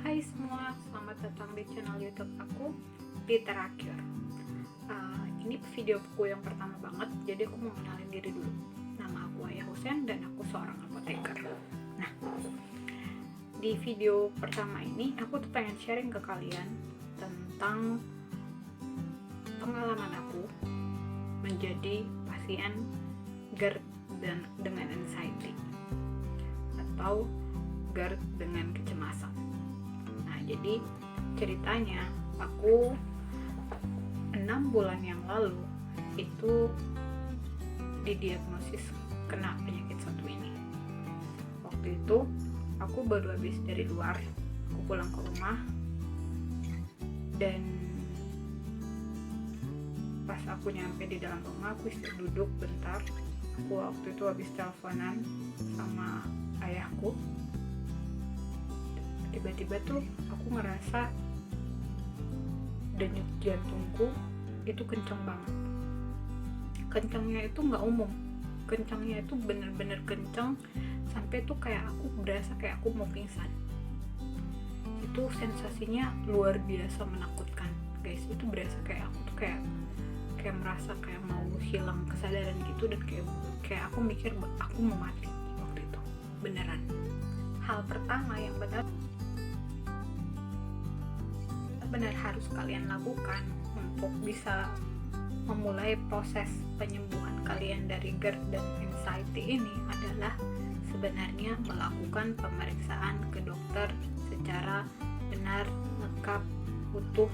Hai semua, selamat datang di channel YouTube aku, Literature. Ini video aku yang pertama banget, jadi aku mau kenalin diri dulu. Nama aku Ayah Husen dan aku seorang apoteker. Nah, di video pertama ini aku tuh pengen sharing ke kalian tentang pengalaman aku menjadi pasien GERD dan dengan anxiety atau GERD dengan kecemasan. Nah, jadi ceritanya aku 6 bulan yang lalu itu didiagnosis kena penyakit satu ini. Waktu itu aku baru habis dari luar, aku pulang ke rumah dan pas aku nyampe di dalam rumah aku duduk bentar. Aku waktu itu habis teleponan sama ayahku. Tiba-tiba tuh aku ngerasa denyut jantungku itu kenceng banget. Kencengnya itu nggak umum, kencengnya itu bener-bener kenceng sampai tuh kayak aku berasa kayak aku mau pingsan. Itu sensasinya luar biasa menakutkan, guys. Itu berasa kayak aku tuh kayak merasa kayak mau hilang kesadaran gitu, dan kayak aku mikir aku mau mati waktu itu, beneran. Hal pertama yang benar harus kalian lakukan untuk bisa memulai proses penyembuhan kalian dari GERD dan anxiety ini adalah sebenarnya melakukan pemeriksaan ke dokter secara benar, lengkap, utuh,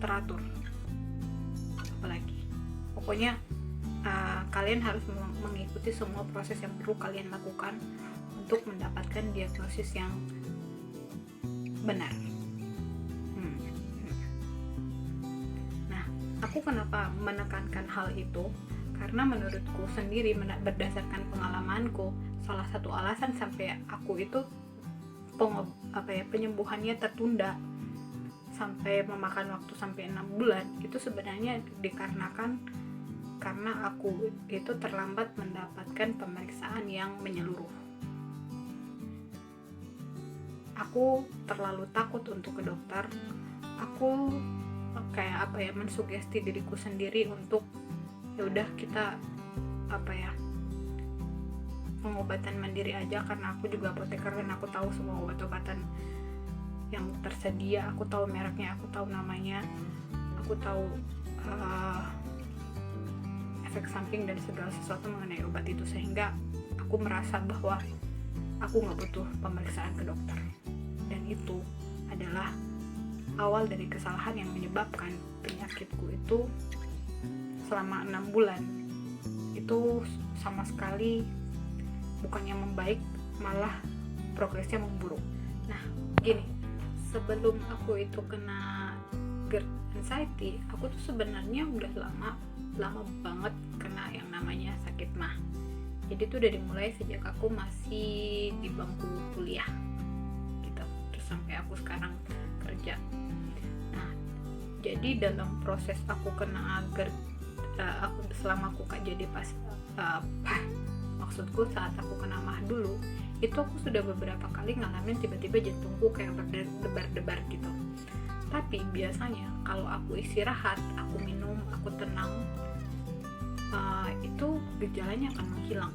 teratur. Apalagi pokoknya kalian harus mengikuti semua proses yang perlu kalian lakukan untuk mendapatkan diagnosis yang benar. Nah, aku kenapa menekankan hal itu? Karena menurutku sendiri, berdasarkan pengalamanku, salah satu alasan sampai aku itu penyembuhannya tertunda sampai memakan waktu sampai 6 bulan itu sebenarnya dikarenakan karena aku itu terlambat mendapatkan pemeriksaan yang menyeluruh. Aku terlalu takut untuk ke dokter. Aku mensugesti diriku sendiri untuk ya udah kita pengobatan mandiri aja, karena aku juga apoteker dan aku tahu semua obat-obatan yang tersedia, aku tahu mereknya, aku tahu namanya, aku tahu efek samping dan segala sesuatu mengenai obat itu, sehingga aku merasa bahwa aku nggak butuh pemeriksaan ke dokter. Dan itu adalah awal dari kesalahan yang menyebabkan penyakitku itu selama 6 bulan itu sama sekali bukannya membaik, malah progresnya memburuk. Nah, gini, sebelum aku itu kena GERD anxiety, aku tuh sebenarnya udah lama banget kena yang namanya sakit mah. Jadi tuh udah dimulai sejak aku masih di bangku kuliah gitu, terus sampai aku sekarang kerja. Nah, jadi dalam proses aku kena GERD, selama aku jadi maksudku saat aku kena mah dulu, itu aku sudah beberapa kali ngalamin tiba-tiba jantungku kayak berdebar-debar gitu. Tapi biasanya kalau aku istirahat, aku minum, aku tenang, itu gejalanya akan menghilang.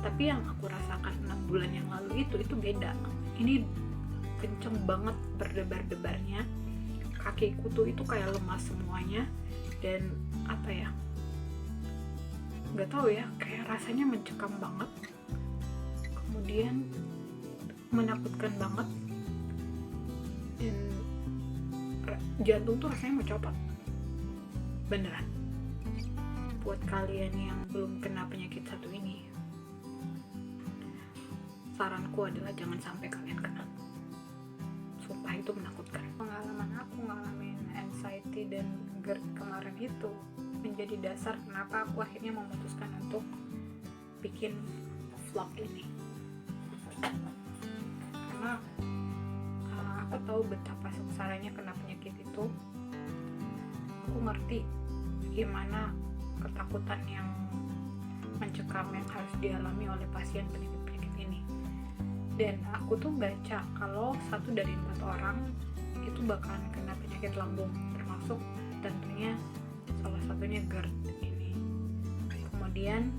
Tapi yang aku rasakan 6 bulan yang lalu itu beda. Ini kenceng banget berdebar-debarnya, kakiku tuh itu kayak lemas semuanya, dan nggak tahu ya, kayak rasanya mencekam banget, kemudian menakutkan banget, dan jantung tuh rasanya mau copot, beneran. Buat kalian yang belum kena penyakit satu ini, saranku adalah jangan sampai kalian kena. Sumpah itu menakutkan. Pengalaman aku ngalamin anxiety dan GERD kemarin itu menjadi dasar kenapa aku akhirnya memutuskan untuk bikin vlog ini. Karena aku tahu betapa sengsaranya kena penyakit itu. Aku ngerti gimana ketakutan yang mencekam yang harus dialami oleh pasien penyakit ini. Dan aku tuh baca kalau 1 dari 4 orang itu bakalan kena penyakit lambung, termasuk tentunya salah satunya GERD ini. Kemudian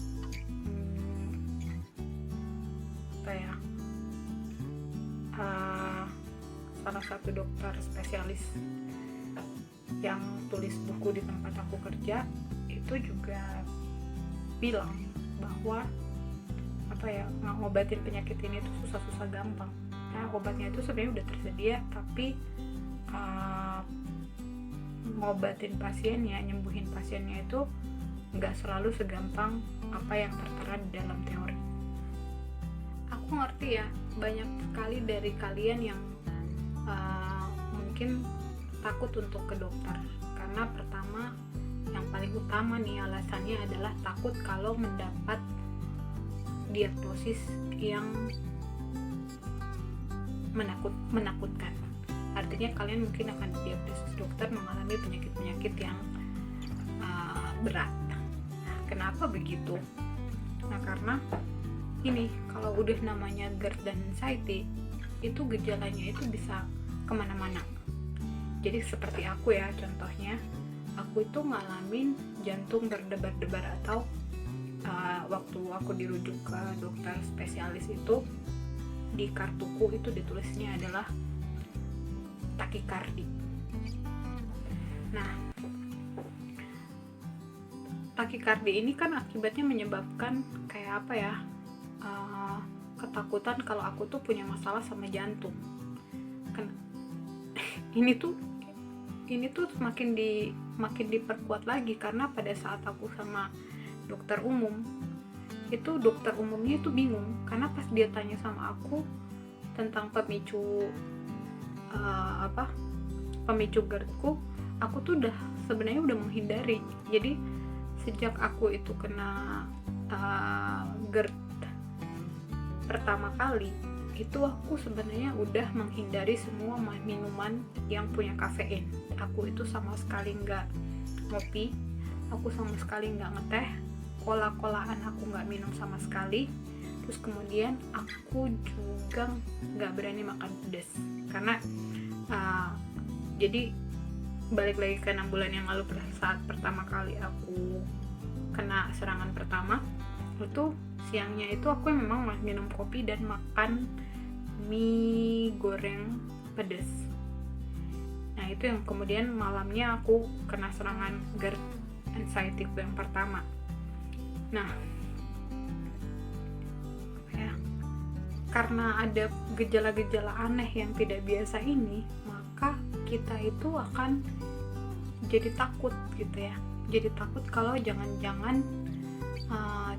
salah satu dokter spesialis yang tulis buku di tempat aku kerja itu juga bilang bahwa ngobatin penyakit ini tuh susah-susah gampang. Nah, obatnya itu sebenarnya udah tersedia, tapi ngobatin pasiennya, nyembuhin pasiennya itu nggak selalu segampang apa yang tertera di dalam teori. Aku ngerti ya, banyak sekali dari kalian yang mungkin takut untuk ke dokter karena pertama, yang paling utama nih alasannya adalah takut kalau mendapat diagnosis yang menakutkan. Artinya kalian mungkin akan diagnosis dokter mengalami penyakit-penyakit yang berat. Kenapa begitu? Nah, karena ini kalau udah namanya GERD dan anxiety itu gejalanya itu bisa kemana-mana. Jadi seperti aku ya, contohnya aku itu ngalamin jantung berdebar-debar atau waktu aku dirujuk ke dokter spesialis itu di kartuku itu ditulisnya adalah takikardi. Nah, takikardi ini kan akibatnya menyebabkan kayak apa ya, ketakutan kalau aku tuh punya masalah sama jantung. Kan ini tuh makin diperkuat lagi karena pada saat aku sama dokter umum itu, dokter umumnya itu bingung karena pas dia tanya sama aku tentang pemicu GERD-ku, aku tuh sebenarnya udah menghindari. Jadi sejak aku itu kena GERD pertama kali itu aku sebenarnya udah menghindari semua minuman yang punya kafein. Aku itu sama sekali nggak ngopi, aku sama sekali nggak ngeteh, kola-kolaan aku nggak minum sama sekali. Terus kemudian aku juga nggak berani makan pedas karena jadi balik lagi ke 6 bulan yang lalu saat pertama kali aku kena serangan pertama itu, siangnya itu aku memang minum kopi dan makan mie goreng pedas. Nah, itu yang kemudian malamnya aku kena serangan GERD anxiety yang pertama. Nah, karena ada gejala-gejala aneh yang tidak biasa ini, maka kita itu akan jadi takut gitu ya. Jadi takut kalau jangan-jangan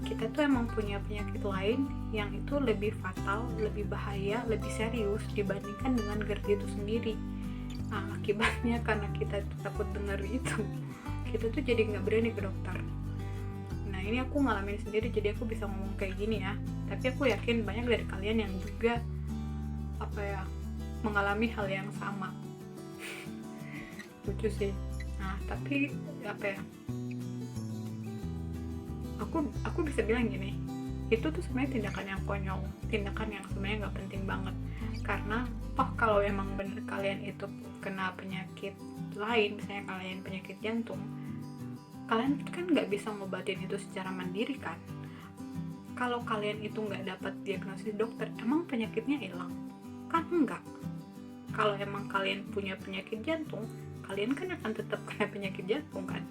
kita tuh emang punya penyakit lain yang itu lebih fatal, lebih bahaya, lebih serius dibandingkan dengan GERD itu sendiri. Nah, akibatnya karena kita takut dengar itu, kita tuh jadi nggak berani ke dokter. Nah, ini aku ngalamin sendiri, jadi aku bisa ngomong kayak gini ya. Tapi aku yakin banyak dari kalian yang juga mengalami hal yang sama. Lucu sih. Nah, tapi aku bisa bilang gini, itu tuh sebenarnya tindakan yang konyol, tindakan yang sebenarnya nggak penting banget. Karena kalau emang bener kalian itu kena penyakit lain, misalnya kalian penyakit jantung, kalian kan nggak bisa ngobatin itu secara mandiri kan. Kalau kalian itu nggak dapat diagnosis dokter, emang penyakitnya hilang? Kan enggak. Kalau emang kalian punya penyakit jantung, kalian kan akan tetap kena penyakit jantung kan.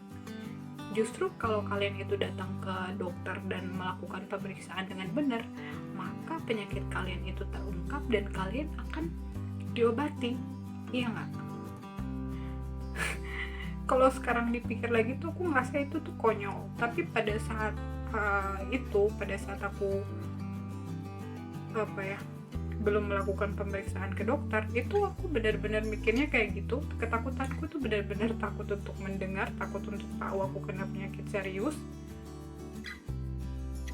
Justru kalau kalian itu datang ke dokter dan melakukan pemeriksaan dengan benar, maka penyakit kalian itu terungkap dan kalian akan diobati. Iya nggak? Kalau sekarang dipikir lagi tuh aku ngerasa itu tuh konyol. Tapi pada saat aku belum melakukan pemeriksaan ke dokter, itu aku benar-benar mikirnya kayak gitu. Ketakutanku tuh benar-benar takut untuk mendengar, takut untuk tahu aku kena penyakit serius.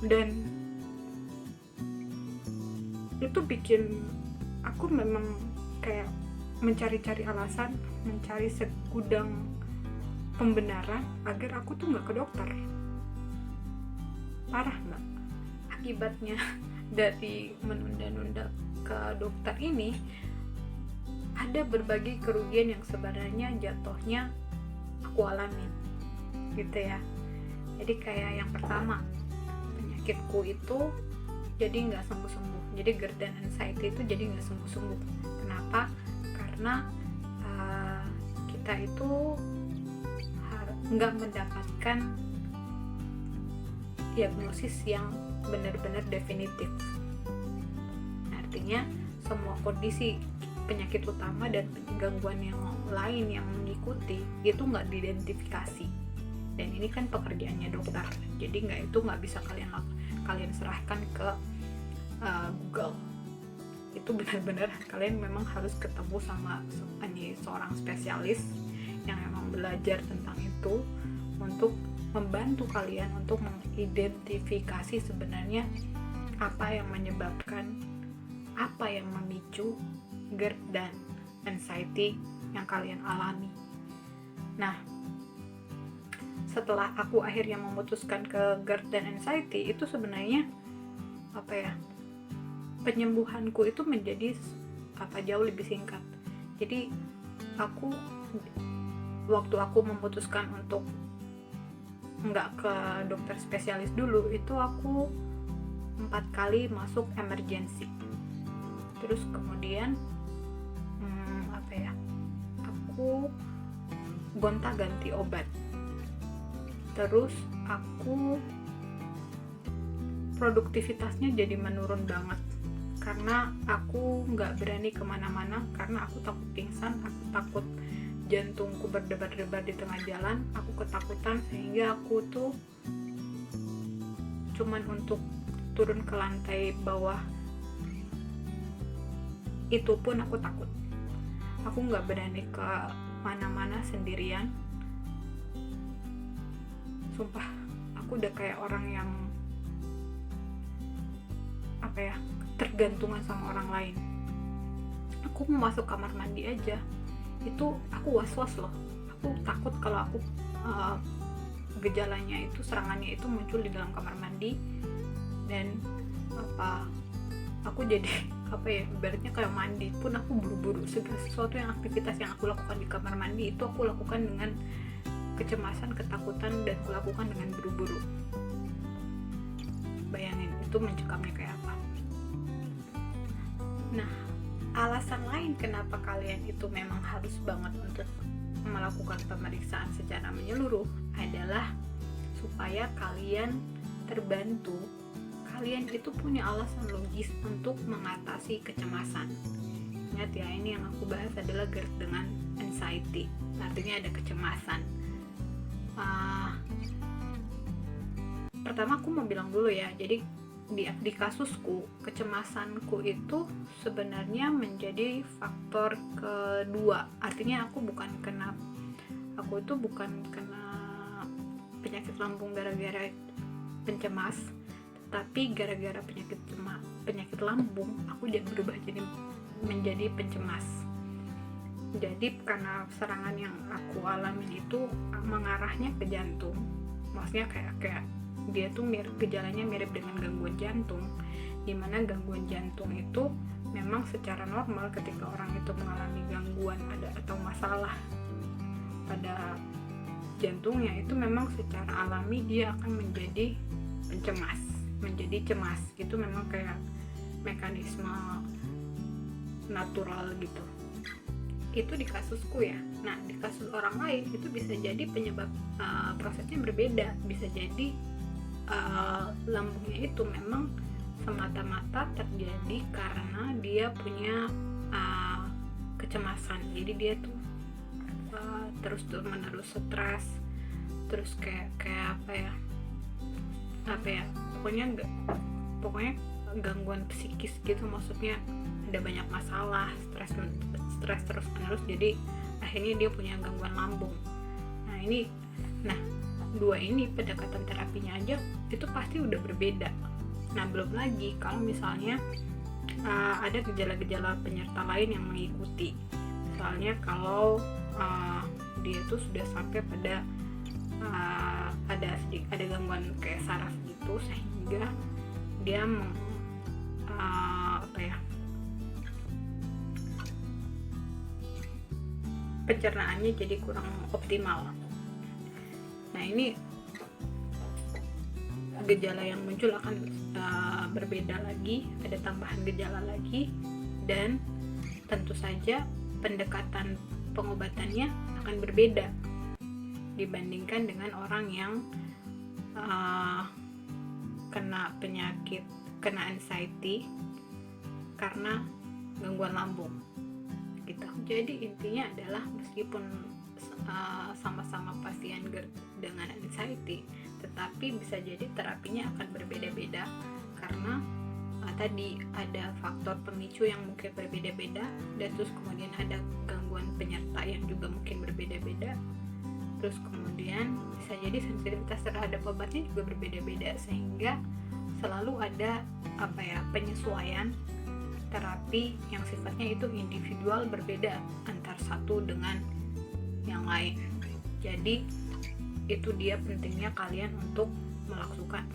Dan itu bikin aku memang kayak mencari-cari alasan, mencari segudang pembenaran agar aku tuh nggak ke dokter. Parah nggak akibatnya dari menunda-nunda ke dokter ini ada berbagai kerugian yang sebenarnya jatuhnya aku alamin gitu ya. Jadi kayak yang pertama, penyakitku itu jadi nggak sembuh-sembuh. Jadi GERD dan anxiety itu jadi nggak sembuh-sembuh. Kenapa? Karena kita itu nggak mendapatkan diagnosis yang benar-benar definitif. Artinya semua kondisi penyakit utama dan gangguan yang lain yang mengikuti itu nggak diidentifikasi. Dan ini kan pekerjaannya dokter, jadi nggak bisa kalian serahkan ke Google. Itu benar-benar kalian memang harus ketemu sama seorang spesialis yang memang belajar tentang itu untuk membantu kalian untuk mengidentifikasi sebenarnya apa yang menyebabkan, apa yang memicu GERD dan anxiety yang kalian alami. Nah, setelah aku akhirnya memutuskan ke GERD dan anxiety, itu sebenarnya penyembuhanku itu menjadi jauh lebih singkat. Jadi waktu aku memutuskan untuk nggak ke dokter spesialis dulu, itu aku 4 kali masuk emergency. Terus kemudian aku gonta-ganti obat. Terus aku produktivitasnya jadi menurun banget karena aku nggak berani kemana-mana karena aku takut pingsan, aku takut jantungku berdebar-debar di tengah jalan, aku ketakutan sehingga aku tuh cuman untuk turun ke lantai bawah itu pun aku takut. Aku nggak berani ke mana-mana sendirian. Sumpah, aku udah kayak orang yang tergantungan sama orang lain. Aku mau masuk kamar mandi aja, itu aku was-was loh. Aku takut kalau aku gejalanya itu, serangannya itu muncul di dalam kamar mandi, dan aku jadi ibaratnya kayak mandi pun aku buru-buru. Segala sesuatu yang aktivitas yang aku lakukan di kamar mandi itu aku lakukan dengan kecemasan, ketakutan, dan aku lakukan dengan buru-buru. Bayangin itu mencekamnya kayak apa. Nah, alasan lain kenapa kalian itu memang harus banget untuk melakukan pemeriksaan secara menyeluruh adalah supaya kalian terbantu. Kalian itu punya alasan logis untuk mengatasi kecemasan. Ingat ya, ini yang aku bahas adalah GERD dengan anxiety, artinya ada kecemasan. Pertama aku mau bilang dulu ya, jadi di kasusku, kecemasanku itu sebenarnya menjadi faktor kedua. Artinya aku itu bukan kena penyakit lambung gara-gara pencemas, tapi gara-gara penyakit lambung aku jadi berubah menjadi pencemas. Jadi karena serangan yang aku alami itu mengarahnya ke jantung, maksudnya kayak dia tuh gejalanya mirip dengan gangguan jantung, dimana gangguan jantung itu memang secara normal ketika orang itu mengalami gangguan atau masalah pada jantungnya, itu memang secara alami dia akan menjadi cemas. Itu memang kayak mekanisme natural gitu. Itu di kasusku ya. Nah, di kasus orang lain itu bisa jadi penyebab prosesnya berbeda. Bisa jadi lambungnya itu memang semata-mata terjadi karena dia punya kecemasan. Jadi dia tuh terus-menerus stres, terus kayak pokoknya gangguan psikis gitu. Maksudnya ada banyak masalah, stres terus-menerus, jadi akhirnya dia punya gangguan lambung. Nah, dua ini pendekatan terapinya aja itu pasti udah berbeda. Nah, belum lagi kalau misalnya ada gejala-gejala penyerta lain yang mengikuti. Misalnya kalau dia tuh sudah sampai pada ada gangguan kayak saraf gitu, sehingga dia pencernaannya jadi kurang optimal. Nah, ini gejala yang muncul akan berbeda lagi, ada tambahan gejala lagi, dan tentu saja pendekatan pengobatannya akan berbeda dibandingkan dengan orang yang kena anxiety karena gangguan lambung gitu. Jadi intinya adalah meskipun sama-sama pasien GERD dengan anxiety, tetapi bisa jadi terapinya akan berbeda-beda karena tadi ada faktor pemicu yang mungkin berbeda-beda, dan terus kemudian ada gangguan penyerta yang juga mungkin berbeda-beda, terus kemudian bisa jadi sensitivitas terhadap obatnya juga berbeda-beda, sehingga selalu ada penyesuaian terapi yang sifatnya itu individual, berbeda antar satu dengan yang lain. Jadi itu dia pentingnya kalian untuk melakukan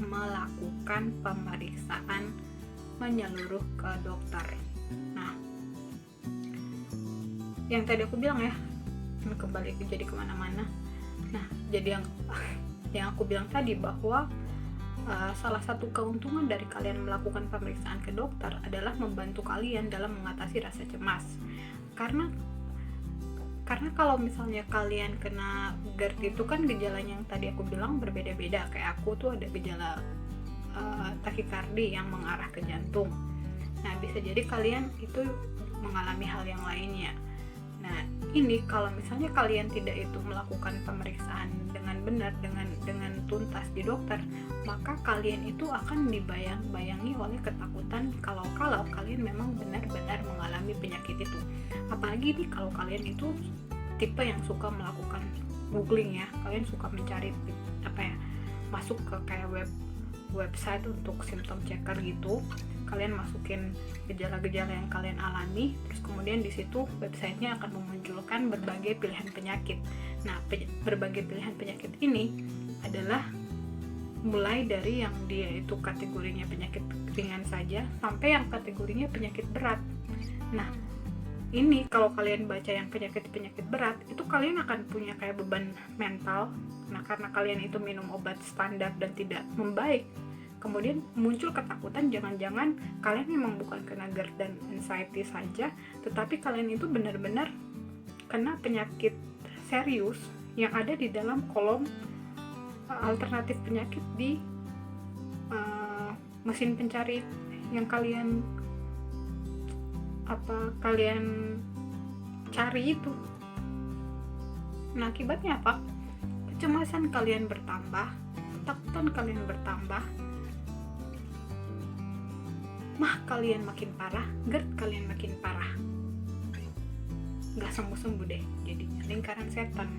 pemeriksaan menyeluruh ke dokter. Nah, yang tadi aku bilang ya, kembali jadi kemana-mana. Nah, jadi yang aku bilang tadi bahwa salah satu keuntungan dari kalian melakukan pemeriksaan ke dokter adalah membantu kalian dalam mengatasi rasa cemas. Karena kalau misalnya kalian kena GERD itu kan gejalanya yang tadi aku bilang berbeda-beda. Kayak aku tuh ada gejala takikardi yang mengarah ke jantung. Nah, bisa jadi kalian itu mengalami hal yang lainnya. Nah, ini kalau misalnya kalian tidak itu melakukan pemeriksaan dengan benar, dengan tuntas di dokter, maka kalian itu akan dibayang-bayangi oleh ketakutan kalau kalian memang benar-benar mengalami penyakit itu. Apalagi nih kalau kalian itu tipe yang suka melakukan googling ya, kalian suka mencari masuk ke kayak website untuk symptom checker gitu, kalian masukin gejala-gejala yang kalian alami, terus kemudian di situ websitenya akan memunculkan berbagai pilihan penyakit. Nah, berbagai pilihan penyakit ini adalah mulai dari yang dia itu kategorinya penyakit ringan saja sampai yang kategorinya penyakit berat. Nah, ini kalau kalian baca yang penyakit berat, itu kalian akan punya kayak beban mental. Nah, karena kalian itu minum obat standar dan tidak membaik, kemudian muncul ketakutan jangan-jangan kalian memang bukan kena GERD dan anxiety saja, tetapi kalian itu benar-benar kena penyakit serius yang ada di dalam kolom alternatif penyakit di mesin pencari yang kalian cari itu. Nah, akibatnya apa? Kecemasan kalian bertambah, ketakutan kalian bertambah, mah kalian makin parah, GERD kalian makin parah. Nggak sembuh-sembuh deh, jadinya lingkaran setan.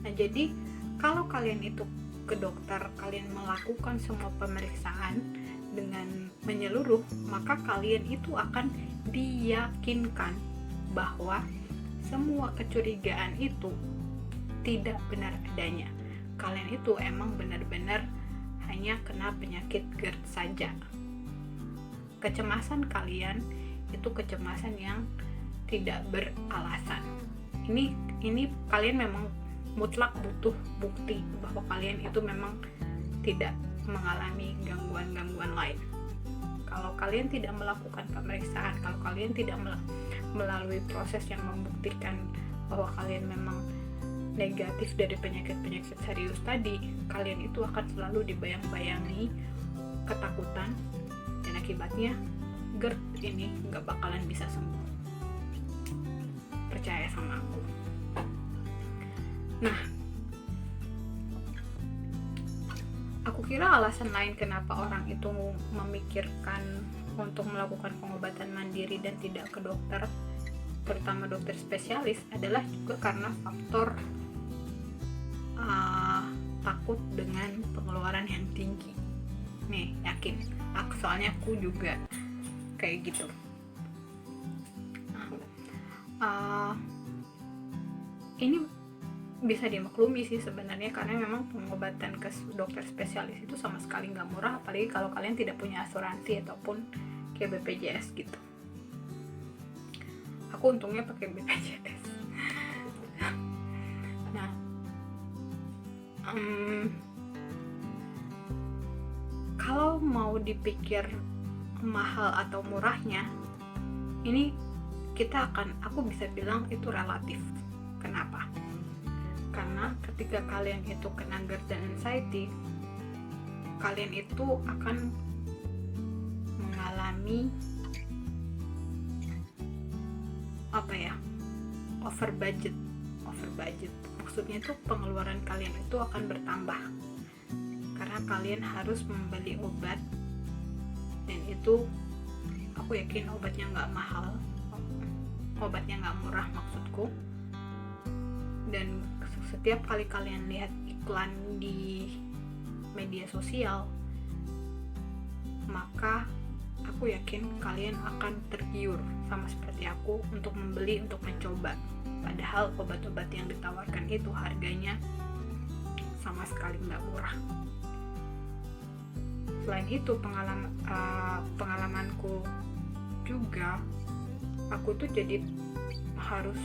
Nah, jadi kalau kalian itu ke dokter, kalian melakukan semua pemeriksaan dengan menyeluruh, maka kalian itu akan diyakinkan bahwa semua kecurigaan itu tidak benar adanya. Kalian itu emang benar-benar hanya kena penyakit GERD saja. Kecemasan kalian itu kecemasan yang tidak beralasan. Ini kalian memang mutlak butuh bukti bahwa kalian itu memang tidak mengalami gangguan-gangguan lain. Kalau kalian tidak melakukan pemeriksaan, kalau kalian tidak melalui proses yang membuktikan bahwa kalian memang negatif dari penyakit-penyakit serius tadi, kalian itu akan selalu dibayang-bayangi ketakutan, dan akibatnya GERD ini nggak bakalan bisa sembuh. Percaya sama aku. Nah, aku kira alasan lain kenapa orang itu memikirkan untuk melakukan pengobatan mandiri dan tidak ke dokter, terutama dokter spesialis, adalah juga karena faktor takut dengan pengeluaran yang tinggi. Nih, yakin. Soalnya aku juga kayak gitu. Ini bisa dimaklumi sih sebenarnya, karena memang pengobatan ke dokter spesialis itu sama sekali nggak murah, apalagi kalau kalian tidak punya asuransi ataupun kayak BPJS gitu. Aku untungnya pakai BPJS. Kalau mau dipikir mahal atau murahnya, ini aku bisa bilang itu relatif. Kenapa? Karena ketika kalian itu kena GERD dan anxiety, kalian itu akan mengalami over budget. Maksudnya itu pengeluaran kalian itu akan bertambah karena kalian harus membeli obat, dan itu aku yakin obatnya nggak mahal, obatnya nggak murah maksudku. Dan setiap kali kalian lihat iklan di media sosial, maka aku yakin kalian akan tergiur sama seperti aku untuk membeli, untuk mencoba. Padahal obat-obat yang ditawarkan itu harganya sama sekali nggak murah. Selain itu pengalamanku juga, aku tuh jadi harus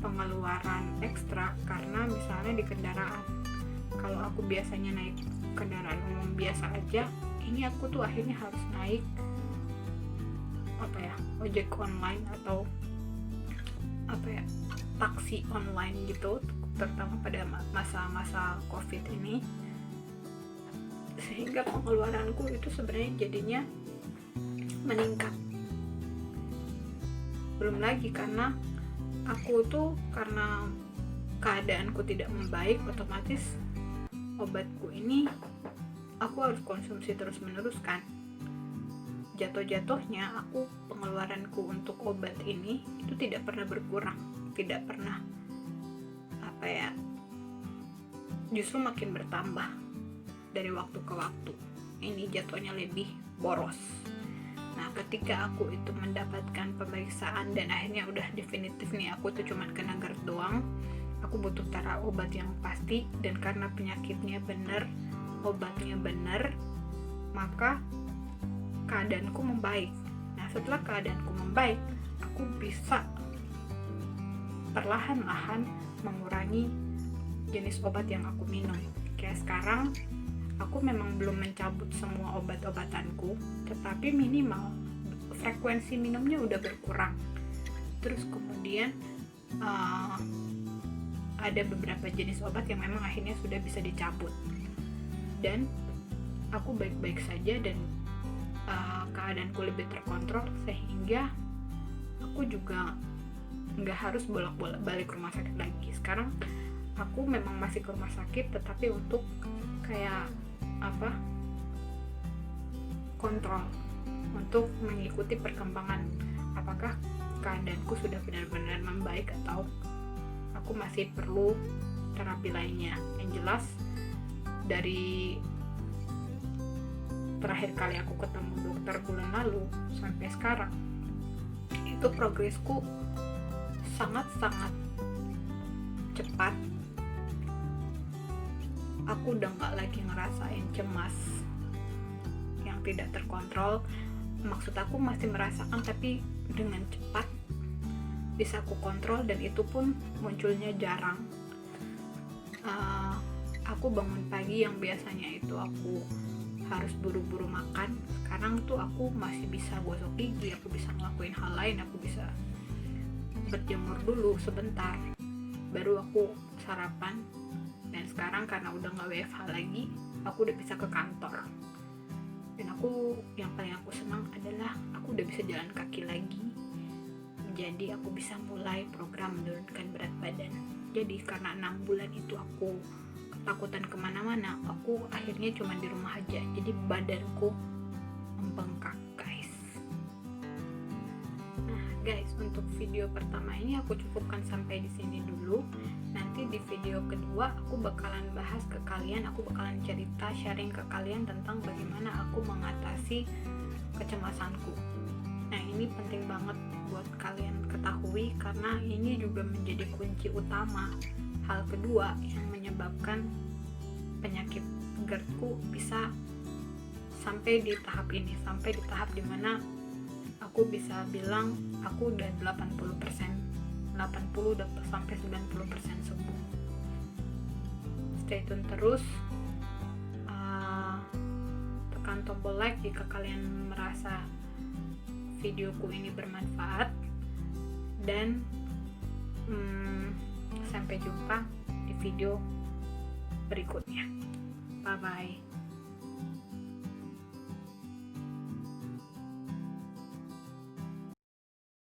pengeluaran ekstra karena misalnya di kendaraan. Kalau aku biasanya naik kendaraan umum biasa aja, ini aku tuh akhirnya harus naik ojek online atau taksi online gitu, terutama pada masa-masa COVID ini, sehingga pengeluaranku itu sebenarnya jadinya meningkat. Belum lagi karena keadaanku tidak membaik, otomatis obatku ini aku harus konsumsi terus-menerus kan. Jatuh-jatuhnya pengeluaranku untuk obat ini itu tidak pernah berkurang, tidak pernah justru makin bertambah dari waktu ke waktu. Ini jatuhnya lebih boros. Nah, ketika aku itu mendapatkan pemeriksaan dan akhirnya udah definitif nih aku tuh cuman kena GERD doang, aku butuh obat yang pasti, dan karena penyakitnya bener, obatnya bener, maka keadaanku membaik. Nah, setelah keadaanku membaik, aku bisa perlahan-lahan mengurangi jenis obat yang aku minum. Kayak sekarang, aku memang belum mencabut semua obat-obatanku, tetapi minimal frekuensi minumnya udah berkurang. Terus kemudian ada beberapa jenis obat yang memang akhirnya sudah bisa dicabut, dan aku baik-baik saja, dan keadaanku lebih terkontrol, sehingga aku juga nggak harus bolak-balik balik rumah sakit lagi. Sekarang aku memang masih ke rumah sakit, tetapi untuk kontrol, untuk mengikuti perkembangan apakah keadaanku sudah benar-benar membaik atau aku masih perlu terapi lainnya. Yang jelas dari terakhir kali aku ketemu dokter bulan lalu sampai sekarang, itu progresku sangat-sangat cepat. Aku udah gak lagi ngerasain cemas yang tidak terkontrol. Maksud aku masih merasakan, tapi dengan cepat bisa aku kontrol, dan itu pun munculnya jarang. Aku bangun pagi yang biasanya itu aku harus buru-buru makan, sekarang tuh aku masih bisa gosok gigi, aku bisa ngelakuin hal lain, aku bisa berjemur dulu sebentar, baru aku sarapan. Dan sekarang karena udah gak WFH lagi, aku udah bisa ke kantor, dan yang paling aku senang adalah aku udah bisa jalan kaki lagi. Jadi aku bisa mulai program menurunkan berat badan. Jadi karena 6 bulan itu aku ketakutan kemana-mana, aku akhirnya cuma di rumah aja, jadi badanku membengkak guys. Nah guys, untuk video pertama ini aku cukupkan sampai di sini dulu. Nanti di video kedua aku bakalan bahas ke kalian, aku bakalan cerita, sharing ke kalian tentang bagaimana aku mengatasi kecemasanku. Nah ini penting banget buat kalian ketahui, karena ini juga menjadi kunci utama, hal kedua yang menyebabkan penyakit GERD-ku bisa sampai di tahap ini, sampai di tahap dimana aku bisa bilang aku udah 80% sampai 90% sembuh. stay tune terus, tekan tombol like jika kalian merasa videoku ini bermanfaat, dan sampai jumpa di video berikutnya. Bye bye.